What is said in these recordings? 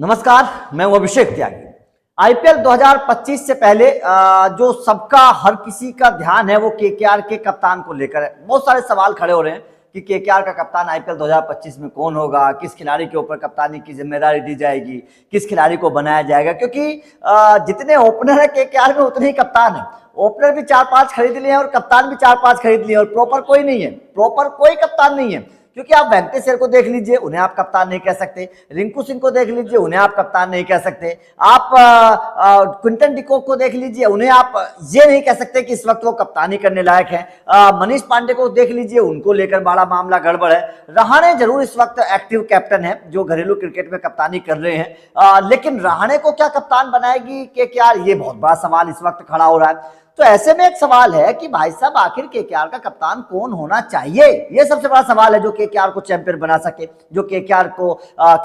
नमस्कार, मैं हूं अभिषेक त्यागी। आईपीएल 2025 से पहले जो सबका हर किसी का ध्यान है वो केकेआर के कप्तान को लेकर है। बहुत सारे सवाल खड़े हो रहे हैं कि केकेआर का कप्तान आईपीएल 2025 में कौन होगा, किस खिलाड़ी के ऊपर कप्तानी की जिम्मेदारी दी जाएगी, किस खिलाड़ी को बनाया जाएगा, क्योंकि जितने ओपनर है केकेआर में उतने ही कप्तान है। ओपनर भी 4-5 खरीद लिए हैं और कप्तान भी 4-5 खरीद लिए और प्रॉपर कोई नहीं है, प्रॉपर कोई कप्तान नहीं है। क्योंकि आप वेंकटेश अय्यर को देख लीजिए, उन्हें आप कप्तान नहीं कह सकते। रिंकू सिंह को देख लीजिए, उन्हें आप कप्तान नहीं कह सकते। आप क्विंटन डिकॉक को देख लीजिए, उन्हें आप ये नहीं कह सकते कि इस वक्त वो कप्तानी करने लायक है। मनीष पांडे को देख लीजिए, उनको लेकर बड़ा मामला गड़बड़ है। रहाणे जरूर इस वक्त एक्टिव कैप्टन है जो घरेलू क्रिकेट में कप्तानी कर रहे हैं, लेकिन रहाणे को क्या कप्तान बनाएगी केकेआर, ये बहुत बड़ा सवाल इस वक्त खड़ा हो रहा है। तो ऐसे में एक सवाल है कि भाई साहब आखिर केकेआर का कप्तान कौन होना चाहिए। ये सबसे बड़ा सवाल है जो केकेआर को चैंपियन बना सके, जो केकेआर को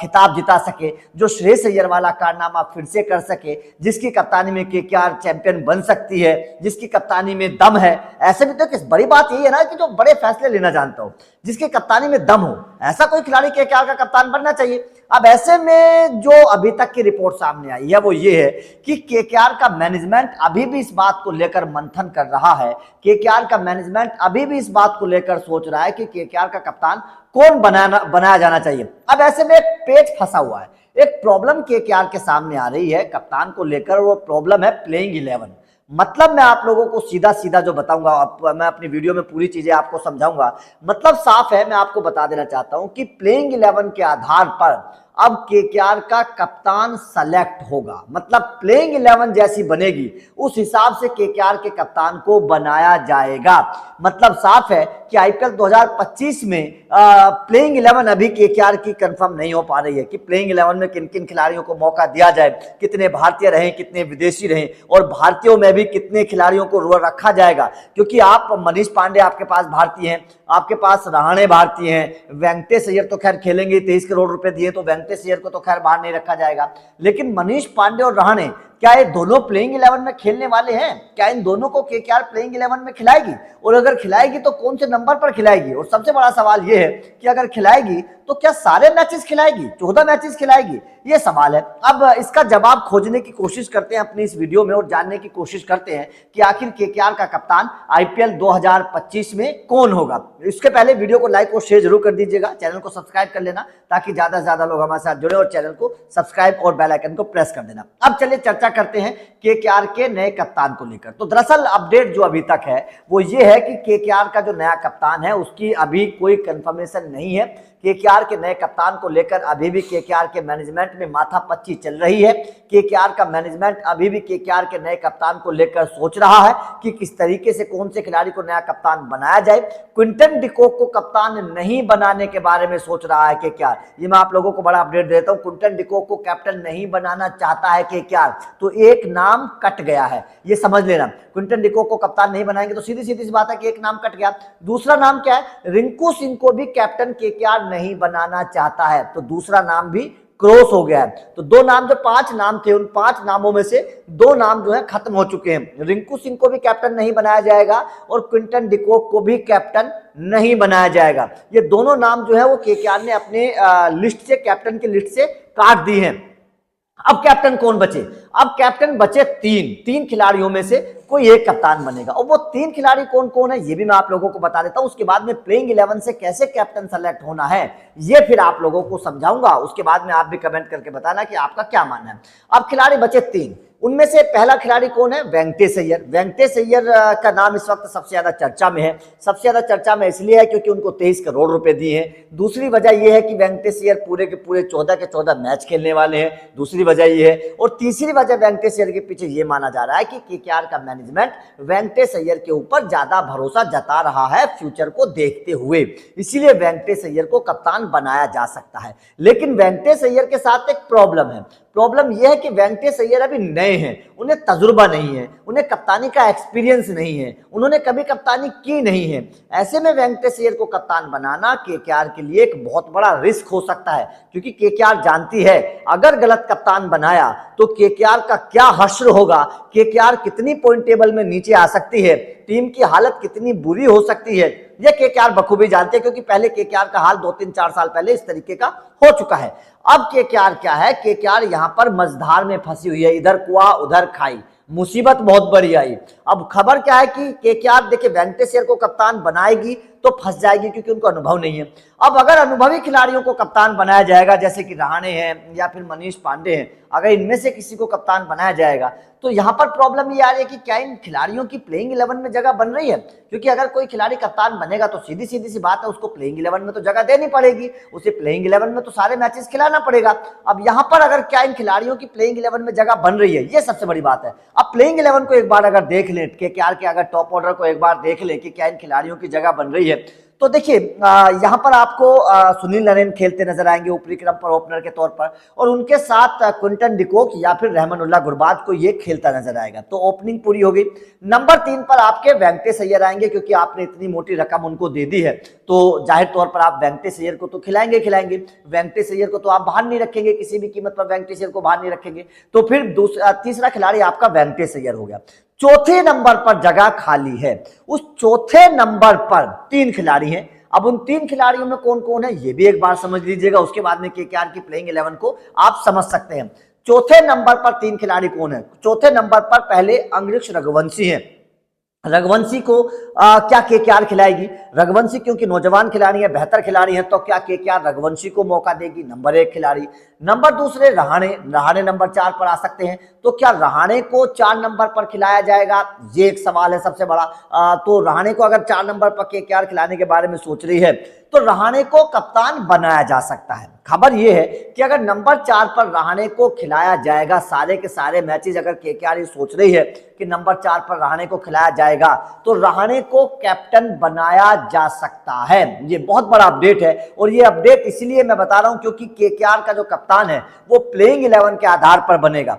खिताब जिता सके, जो श्रेयस अय्यर वाला कारनामा फिर से कर सके, जिसकी कप्तानी में केकेआर चैंपियन बन सकती है, जिसकी कप्तानी में दम है। ऐसे में तो किस बड़ी बात यही है ना कि जो बड़े फैसले लेना जानता हो, जिसकी कप्तानी में दम हो, ऐसा कोई खिलाड़ी केकेआर का कप्तान बनना चाहिए। अब ऐसे में जो अभी तक की रिपोर्ट सामने आई है वो ये है कि केकेआर का मैनेजमेंट अभी भी इस बात को लेकर मंथन कर रहा है। केकेआर का मैनेजमेंट अभी भी इस बात को लेकर सोच रहा है कि केकेआर का कप्तान कौन बनाया जाना चाहिए। अब ऐसे में एक पेच फंसा हुआ है, एक प्रॉब्लम केकेआर के सामने आ रही है कप्तान को लेकर। वो प्रॉब्लम है प्लेइंग 11। मतलब मैं आप लोगों को सीधा सीधा जो बताऊंगा, मैं अपनी वीडियो में पूरी चीजें आपको समझाऊंगा। मतलब साफ है, मैं आपको बता देना चाहता हूं कि प्लेइंग 11 के आधार पर अब केकेआर का कप्तान सेलेक्ट होगा। मतलब प्लेइंग 11 जैसी बनेगी उस हिसाब से केकेआर के कप्तान को बनाया जाएगा। मतलब साफ है कि आईपीएल 2025 में प्लेइंग 11 अभी केकेआर की कंफर्म नहीं हो पा रही है कि प्लेइंग 11 में किन किन खिलाड़ियों को मौका दिया जाए, कितने भारतीय रहें, कितने विदेशी रहें, और भारतीयों में भी कितने खिलाड़ियों को रखा जाएगा। क्योंकि आप मनीष पांडे आपके पास भारतीय हैं, आपके पास रहाणे भारतीय हैं, वेंकटेश अय्यर तो खैर खेलेंगे, 23 करोड़ रुपए दिए तो वेंकटेश अय्यर को तो खैर बाहर नहीं रखा जाएगा। लेकिन मनीष पांडे और रहाणे क्या ये दोनों प्लेइंग 11 में खेलने वाले हैं? क्या इन दोनों को केकेआर प्लेइंग 11 में खिलाएगी? और अगर खिलाएगी तो कौन से नंबर पर खिलाएगी? और सबसे बड़ा सवाल यह है कि अगर खिलाएगी तो क्या सारे मैचेस खिलाएगी, 14 मैचेस खिलाएगी? ये सवाल है। अब इसका जवाब खोजने की कोशिश करते हैं अपनी इस वीडियो में और जानने की कोशिश करते हैं कि आखिर केकेआर का कप्तान आईपीएल 2025 में कौन होगा। इसके पहले वीडियो को लाइक और शेयर जरूर कर दीजिएगा, चैनल को सब्सक्राइब कर लेना ताकि ज्यादा से ज्यादा लोग हमारे साथ जुड़े, और चैनल को सब्सक्राइब और बेल आइकन को प्रेस कर देना। अब चलिए चर्चा करते हैं केकेआर के नए कप्तान को लेकर। तो दरअसल अपडेट जो अभी तक है वो ये है कि केकेआर का जो नया कप्तान है उसकी अभी कोई कंफर्मेशन नहीं है। केकेआर के नए कप्तान को लेकर अभी भी केकेआर के मैनेजमेंट में माथापच्ची चल रही है। केकेआर का मैनेजमेंट अभी भी केकेआर के नए कप्तान को लेकर सोच रहा है कि किस तरीके से कौन से खिलाड़ी को नया कप्तान बनाया जाए। क्विंटन डिकॉक को कप्तान नहीं बनाने के बारे में सोच रहा है केकेआर। ये मैं आप लोगों को बड़ा अपडेट देता हूं, क्विंटन डिकॉक को कैप्टन नहीं बनाना चाहता है केकेआर। तो एक नाम कट गया है, ये समझ लेना। क्विंटन डिकॉक को कप्तान नहीं बनाएंगे तो सीधी सीधी सी बात है कि एक नाम कट गया। दूसरा नाम क्या है? रिंकू सिंह को भी कैप्टन केकेआर नहीं बनाना चाहता है, तो दूसरा नाम भी क्रॉस हो गया है। तो दो नाम, जो 5 नाम थे, उन 5 नामों में से 2 नाम जो है खत्म हो चुके हैं। रिंकू सिंह को भी कैप्टन नहीं बनाया जाएगा और क्विंटन डिकॉक को भी कैप्टन नहीं बनाया जाएगा। ये दोनों नाम जो है वो केकेआर ने अपने लिस्ट से, कैप्टन की लिस्ट से काट दी है। अब कैप्टन कौन बचे? अब कैप्टन बचे 3 खिलाड़ियों में से कोई एक कप्तान बनेगा। और वो 3 खिलाड़ी कौन कौन है ये भी मैं आप लोगों को बता देता हूं। उसके बाद में प्लेइंग 11 से कैसे कैप्टन सेलेक्ट होना है ये फिर आप लोगों को समझाऊंगा। उसके बाद में आप भी कमेंट करके बताना कि आपका क्या मानना है। अब खिलाड़ी बचे 3, उनमें से पहला खिलाड़ी कौन है? वेंकटेश अय्यर। वेंकटेश अय्यर का नाम इस वक्त सबसे ज्यादा चर्चा में है। सबसे ज्यादा चर्चा में इसलिए है क्योंकि उनको 23 करोड़ रुपए दिए हैं। दूसरी वजह यह है कि वेंकटेश अय्यर पूरे के पूरे 14 के 14 मैच खेलने वाले हैं, दूसरी वजह यह है। और तीसरी वजह वेंकटेश अय्यर के पीछे यह माना जा रहा है कि केकेआर का मैनेजमेंट वेंकटेश अय्यर के ऊपर ज्यादा भरोसा जता रहा है फ्यूचर को देखते हुए, इसीलिए वेंकटेश अय्यर को कप्तान बनाया जा सकता है। लेकिन वेंकटेश अय्यर के साथ एक प्रॉब्लम है। प्रॉब्लम यह है कि वेंकटेश अय्यर अभी नए हैं, उन्हें तजुर्बा नहीं है, उन्हें कप्तानी का एक्सपीरियंस नहीं है, उन्होंने कभी कप्तानी की नहीं है। ऐसे में वेंकटेश अय्यर को कप्तान बनाना केकेआर के लिए एक बहुत बड़ा रिस्क हो सकता है, क्योंकि केकेआर जानती है अगर गलत कप्तान बनाया तो केकेआर का क्या हश्र होगा, केकेआर कितनी पॉइंट टेबल में नीचे आ सकती है। टीम की हालत कितनी बुरी हो सकती है ये केकेआर बखूबी जानते हैं, क्योंकि पहले केकेआर का हाल 2-3-4 साल पहले इस तरीके का हो चुका है। अब केकेआर क्या है, केकेआर यहां पर मझधार में फंसी हुई है, इधर कुआं उधर खाई, मुसीबत बहुत बड़ी आई। अब खबर क्या है कि केकेआर देखिए वेंकटेश अय्यर को कप्तान बनाएगी तो फंस जाएगी, क्योंकि उनको अनुभव नहीं है। अब अगर अनुभवी खिलाड़ियों को कप्तान बनाया जाएगा, जैसे कि रहाणे हैं या फिर मनीष पांडे हैं, अगर इनमें से किसी को कप्तान बनाया जाएगा तो यहां पर प्रॉब्लम ये आ रही है कि क्या इन खिलाड़ियों की प्लेइंग 11 में जगह बन रही है, क्योंकि अगर कोई खिलाड़ी कप्तान बनेगा तो सीधी सीधी सी बात है उसको प्लेइंग 11 में तो जगह देनी पड़ेगी, उसे प्लेइंग 11 में तो सारे मैचेस खिलाना पड़ेगा। अब यहां पर अगर क्या इन खिलाड़ियों की प्लेइंग 11 में जगह बन रही है, ये सबसे बड़ी बात है। अब प्लेइंग 11 को एक बार अगर देख लें, केकेआर के अगर टॉप ऑर्डर को एक बार देख लें कि क्या इन खिलाड़ियों की जगह बन रही है, तो देखिए यहां पर आपको सुनील नरेन खेलते नजर आएंगे ऊपरी क्रम पर ओपनर के तौर पर, और उनके साथ क्विंटन डिकॉक या फिर रहमानुल्लाह गुरबाज को ये खेलता नजर आएगा। तो ओपनिंग पूरी होगी। नंबर 3 पर आपके वेंकटेश अय्यर आएंगे, क्योंकि आपने इतनी मोटी रकम उनको दे दी है तो जाहिर तौर पर आप वेंकटेश अय्यर को तो खिलाएंगे। वेंकटेश अय्यर को तो आप बाहर नहीं रखेंगे, किसी भी कीमत पर वेंकटेश अय्यर को बाहर नहीं रखेंगे। तो फिर तीसरा खिलाड़ी आपका वेंकटेश अय्यर हो गया। चौथे नंबर पर जगह खाली है, उस चौथे नंबर पर 3 खिलाड़ी हैं। अब उन 3 खिलाड़ियों में कौन कौन है ये भी एक बार समझ लीजिएगा, उसके बाद में केकेआर की प्लेइंग 11 को आप समझ सकते हैं। चौथे नंबर पर 3 खिलाड़ी कौन है? चौथे नंबर पर पहले अंगरिक्ष रघुवंशी है। रघुवंशी को क्या केकेआर खिलाएगी? रघुवंशी क्योंकि नौजवान खिलाड़ी है, बेहतर खिलाड़ी है, तो क्या केकेआर रघुवंशी को मौका देगी? नंबर 1 खिलाड़ी। नंबर दूसरे रहाणे नंबर 4 पर आ सकते हैं, तो क्या रहाणे को 4 नंबर पर खिलाया जाएगा? ये एक सवाल है सबसे बड़ा। तो रहाणे को अगर 4 नंबर पर केकेआर खिलाने के बारे में सोच रही है तो रहाणे को कप्तान बनाया जा सकता है। खबर यह है कि अगर नंबर 4 पर रहाणे को खिलाया जाएगा, सारे के सारे मैचेस अगर केकेआर ये सोच रही है कि नंबर 4 पर रहाणे को खिलाया जाएगा, तो रहाणे को कैप्टन बनाया जा सकता है। ये बहुत बड़ा अपडेट है, और ये अपडेट इसलिए मैं बता रहा हूं क्योंकि केकेआर का जो कप्तान है वो प्लेइंग 11 के आधार पर बनेगा।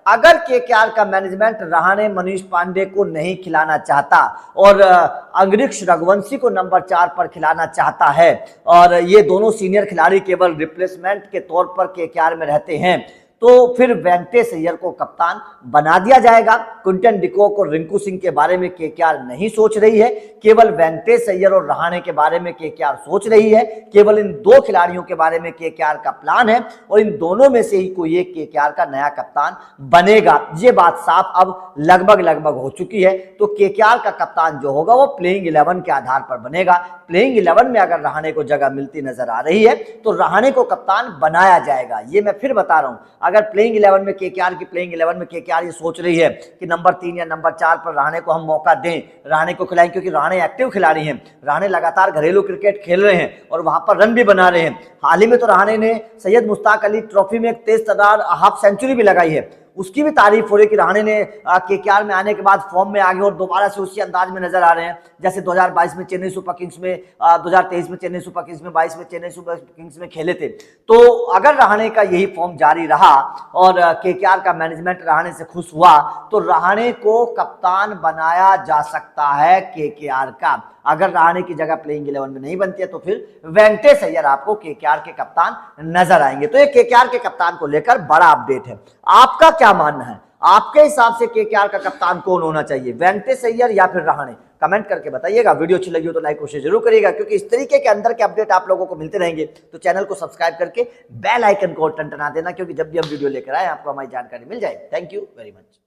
अगर केकेआर का मैनेजमेंट रहाणे मनीष पांडे को नहीं खिलाना चाहता और अंगरिक्ष रघुवंशी को नंबर 4 पर खिलाना चाहता है, और ये दोनों सीनियर खिलाड़ी केवल रिप्लेसमेंट के तौर पर केकेआर में रहते हैं, तो फिर वेंकटेश अय्यर को कप्तान बना दिया जाएगा। क्विंटन डिकॉक और रिंकू सिंह के बारे में केकेआर नहीं सोच रही है, केवल वेंकटेश अय्यर और रहाणे के बारे में केकेआर सोच रही है। केवल इन 2 खिलाड़ियों के बारे में केकेआर का प्लान है, और इन दोनों में से ही कोई एक केकेआर का नया कप्तान बनेगा। ये बात साफ अब लगभग हो चुकी है। तो केकेआर का कप्तान जो होगा वो प्लेइंग 11 के आधार पर बनेगा। प्लेइंग 11 में अगर रहाणे को जगह मिलती नजर आ रही है तो रहाणे को कप्तान बनाया जाएगा। ये मैं फिर बता रहा हूं, अगर प्लेइंग 11 में केकेआर की प्लेइंग 11 में केकेआर ये सोच रही है कि नंबर 3 या नंबर 4 पर रहाणे को हम मौका दें, रहाणे को खिलाएं, क्योंकि रहाणे एक्टिव खिलाड़ी हैं, रहाणे लगातार घरेलू क्रिकेट खेल रहे हैं और वहां पर रन भी बना रहे हैं। हाल ही में तो रहाणे ने सैयद मुश्ताक अली ट्रॉफी में एक तेज तर्रार हाफ सेंचुरी भी लगाई है, उसकी भी तारीफ हो रही कि रहाणे ने केकेआर में आने के बाद फॉर्म में आगे और दोबारा से उसी अंदाज में नजर आ रहे हैं जैसे 2022 में चेन्नई सुपर किंग्स में, 2023 में चेन्नई सुपर किंग्स में, 22 में चेन्नई सुपर किंग्स में खेले थे। तो अगर रहाणे का यही फॉर्म जारी रहा और केकेआर का मैनेजमेंट रहाणे से खुश हुआ तो रहाणे को कप्तान बनाया जा सकता है केकेआर का। अगर रहाणे की जगह प्लेइंग 11 में नहीं बनती है तो फिर वेंकटेश अय्यर आपको केकेआर के कप्तान नजर आएंगे। तो ये केकेआर के कप्तान को लेकर बड़ा अपडेट है। आपका क्या मानना है? आपके हिसाब से केकेआर का कप्तान कौन होना चाहिए, वेंकटेश अय्यर या फिर रहाणे? कमेंट करके बताइएगा। वीडियो अच्छी लगी हो तो लाइक और शेयर जरूर करिएगा, क्योंकि इस तरीके के अंदर के अपडेट आप लोगों को मिलते रहेंगे। तो चैनल को सब्सक्राइब करके बेल आइकन को टनटना देना, क्योंकि जब भी हम वीडियो लेकर आए आपको हमारी जानकारी मिल जाए। Thank you very much.